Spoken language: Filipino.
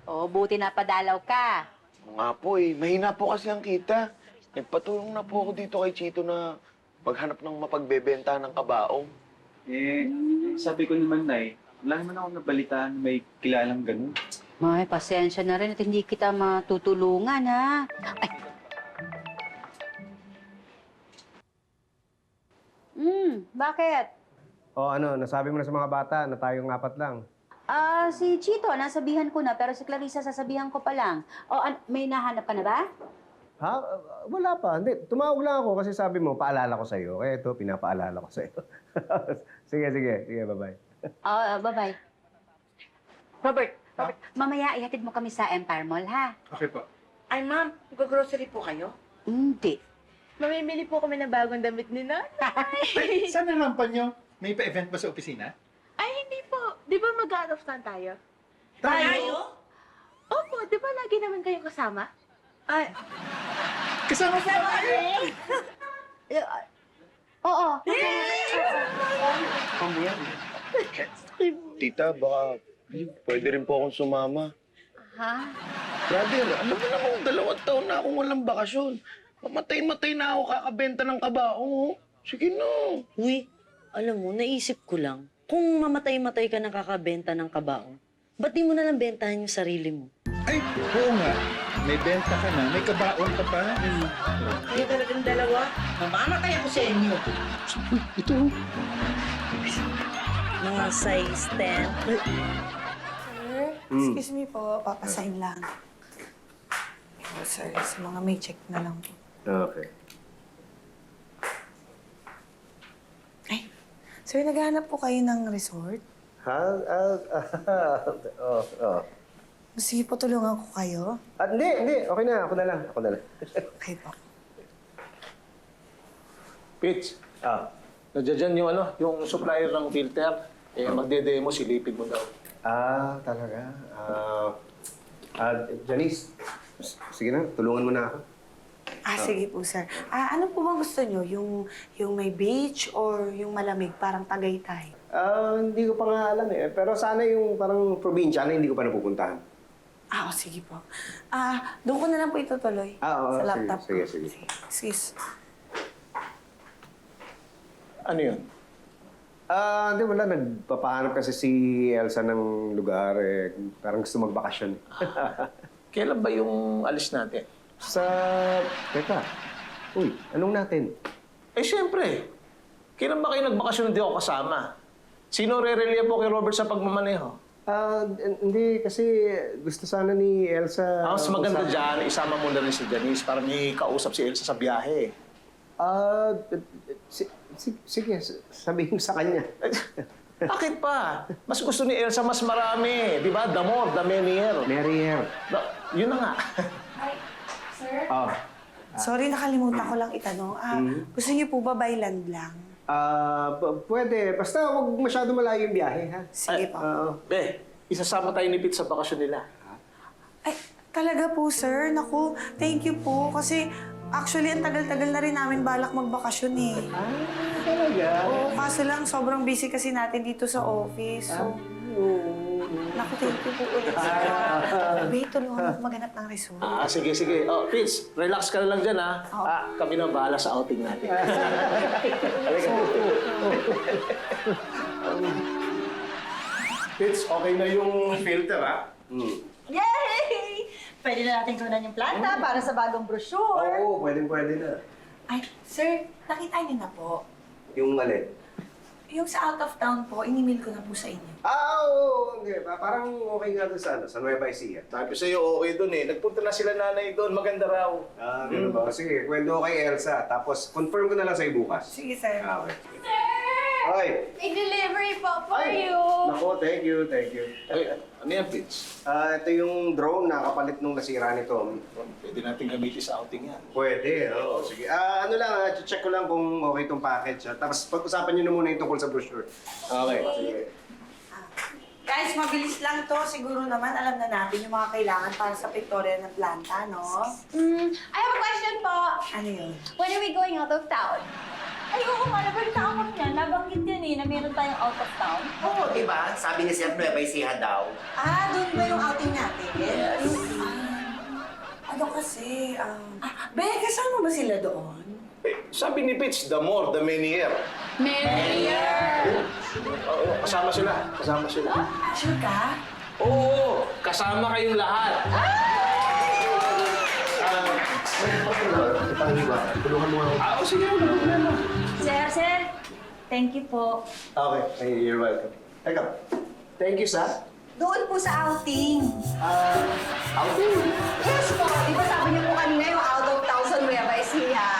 Oh, buti na padalaw ka. Nga po eh, mahina po kasi ang kita. Nagpatulong na po ako dito kay Chito na maghanap ng mapagbebenta ng kabaong. Sabi ko naman, Nay, wala naman ako nabalitaan may kilalang ganun. May pasensya na rin at hindi kita matutulungan, ha? Ay. Bakit? O ano, nasabi mo na sa mga bata na tayong apat lang. Si Chito, nasabihan ko na, pero si Clarissa sasabihan ko pa lang. May nahanap ka na ba? Ha? Wala pa. Hindi, tumawag lang ako kasi sabi mo, paalala ko sa'yo. Kaya ito, pinapaalala ko sa'yo. Sige, bye-bye. Bye-bye. Robert, mamaya ihatid mo kami sa Empire Mall, ha? Okay po. Ay, ma'am, mag-grocery po kayo? Hindi. Mamimili po kami ng bagong damit ni Nanay. Saan ang rampan nyo? May pa-event ba sa opisina? Ay, hindi po. Di ba mag-out of town tayo? Tayo? Opo, di ba lagi naman kayo kasama? Ay, Kasama sa Oo. Tita, baka pwede rin po akong sumama. Ha? Brother, alam mo namang 2 taon na akong walang bakasyon. Mamatay-matay na ako kakabenta ng kabaong, oh. Sige no. Uy, alam mo, naisip ko lang, kung mamatay-matay ka nakakabenta ng kabaong, ba't di mo na lang bentahan yung sarili mo? Ay, oo nga. May benta ka na, may kabaon ka pa. kayo talagang dalawa. Mamamatay ako sa inyo. Uy, ito. Mga size 10. Sir, excuse me po, papasign lang. Oh, sir, sa mga may check na lang po. Okay. Ay, sir, naghahanap po kayo ng resort? Ha? Sige po, tulungan ko kayo. Hindi. Okay na. Ako na lang. Okay po. Pitch, Ah, nandiyan yung supplier ng filter. Magde-demo, silipin mo daw. talaga. Janice, sige na. Tulungan mo na ako. Sige po, sir. Ano po bang gusto nyo? Yung may beach or yung malamig, parang Tagaytay? Hindi ko pa nga alam eh. Pero sana yung parang probinsya na hindi ko pa napupuntahan. Sige po. Doon ko na lang po itutuloy. Oo, sa laptop. sige. Sige. Ano yun? Hindi, wala. Nagpapahanap kasi si Elsa ng lugar eh. Parang gusto magbakasyon. Kailan ba yung alis natin? Teka. Uy, anong natin? Siyempre. Kailan ba kayo nagbakasyon hindi ako kasama? Sino re-relay po kay Robert sa pagmamaneho? Hindi, kasi gusto sana ni Elsa... Mas maganda dyan, isama mo na rin si Janice para may kausap si Elsa sa biyahe. Sige, sabihin sa kanya. Bakit pa? Mas gusto ni Elsa mas marami. Di ba? The more, the merrier. Merrier. Yun na nga. Sir? Oh. Sorry, nakalimutan ko lang itanong. Gusto niyo po ba by land lang? Pwede. Basta huwag masyado malayo yung biyahe, ha? Sige po. Isasama tayo ni Pete sa bakasyon nila. Ay, talaga po, sir. Naku, thank you po. Kasi actually, ang tagal-tagal na rin namin balak magbakasyon eh. Talaga? Oo, kaso lang, sobrang busy kasi natin dito sa office. So, naku, thank you po ulit, sir. Wait, tulungan mo maghanap ng resort. Sige. Oh, Pete, relax ka na lang dyan, ha? Kami na bahala sa outing natin. Fitz, okay na yung filter, ha? Yay! Pwede na natin kunan yung planta para sa bagong brochure. Oo, pwede na. Ay, sir, nakita niyo na po. Yung alin? Yung sa out of town po, inimil ko na po sa inyo. Oo, hindi. Parang okay nga doon sa Nueva Ecija. Sabi sa'yo, okay doon eh. Nagpunta na sila nanay doon. Maganda raw. Ganun ba? Sige, kwento ko kay Elsa. Tapos, confirm ko na lang sa'yo bukas. Sige, sir. Okay. Ay! May delivery po for Ay! you. Naku, thank you. Ay, ano yan, Pete? Ito yung drone na kapalit nung nasira ni Tom. Pwede natin gamitin sa outing yan. Pwede, oo. Sige. Ano lang, check ko lang kung okay itong package. Tapos pag-usapan nyo na muna yung tungkol sa brochure. Okay. Sige. Guys, mabilis lang to. Siguro naman alam na natin yung mga kailangan para sa pictorial ng planta, no? I have a question po. Ano yun? When are we going out of town? Ay, oo nga, nabalitaan ko niya. Nabanggit yan na meron tayong out of town. Oo, di ba? Sabi ni Sir Nueva Ecija daw. Doon ba yung outing natin? Yes. Ano kasi, Be, kasama ba sila doon? Sabi ni Pitch, the more, the merrier. Oo, kasama sila. Kasama sila. Sure ka? Oo, kasama kayong lahat. Tulungan mo ako. Sige, wala. Sir, thank you po. Okay, you're welcome. Teka, thank you, sa? Doon po sa outing. Outing? Yes po, di ba sabi niyo po kanina yung out of town sa Nueva Ecija?